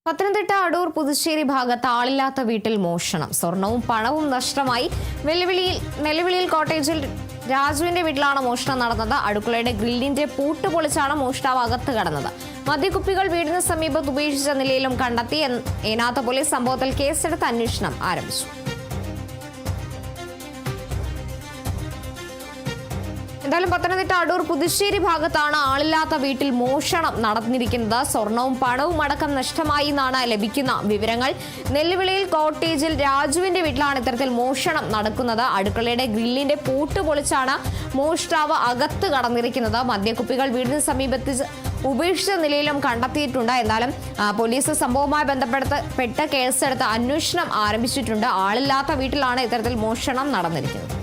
പത്തനംതിട്ട അടൂർ പുതുശ്ശേരി ഭാഗത്ത് ആളില്ലാത്ത വീട്ടിൽ മോഷണം. സ്വർണവും പണവും നഷ്ടമായി. വെല്ലുവിളിയിൽ കോട്ടേജിൽ രാജുവിന്റെ വീട്ടിലാണ് മോഷണം നടന്നത്. അടുക്കളയുടെ ഗ്രില്ലിന്റെ പൂട്ട് പൊളിച്ചാണ് മോഷ്ടാവ് അകത്ത് കടന്നത്. മദ്യക്കുപ്പികൾ വീടിന് സമീപത്ത് ഉപേക്ഷിച്ച നിലയിലും കണ്ടെത്തി. ഏനാത്ത് പോലീസ് സംഭവത്തിൽ കേസെടുത്ത് അന്വേഷണം ആരംഭിച്ചു. എന്തായാലും പത്തനംതിട്ട അടൂർ പുതുശ്ശേരി ഭാഗത്താണ് ആളില്ലാത്ത വീട്ടിൽ മോഷണം നടന്നിരിക്കുന്നത്. സ്വർണവും പണവും അടക്കം നഷ്ടമായി എന്നാണ് ലഭിക്കുന്ന വിവരങ്ങൾ. നെല്ലുവിളിയിൽ കോട്ടേജിൽ രാജുവിന്റെ വീട്ടിലാണ് ഇത്തരത്തിൽ മോഷണം നടക്കുന്നത്. അടുക്കളയുടെ ഗ്രില്ലിന്റെ പൂട്ട് പൊളിച്ചാണ് മോഷ്ടാവ് അകത്ത് കടന്നിരിക്കുന്നത്. മദ്യക്കുപ്പികൾ വീടിന് സമീപത്ത് ഉപേക്ഷിച്ച നിലയിലും കണ്ടെത്തിയിട്ടുണ്ട്. എന്നാലും പോലീസ് സംഭവവുമായി ബന്ധപ്പെട്ട് കേസെടുത്ത് അന്വേഷണം ആരംഭിച്ചിട്ടുണ്ട്. ആളില്ലാത്ത വീട്ടിലാണ് ഇത്തരത്തിൽ മോഷണം നടന്നിരിക്കുന്നത്.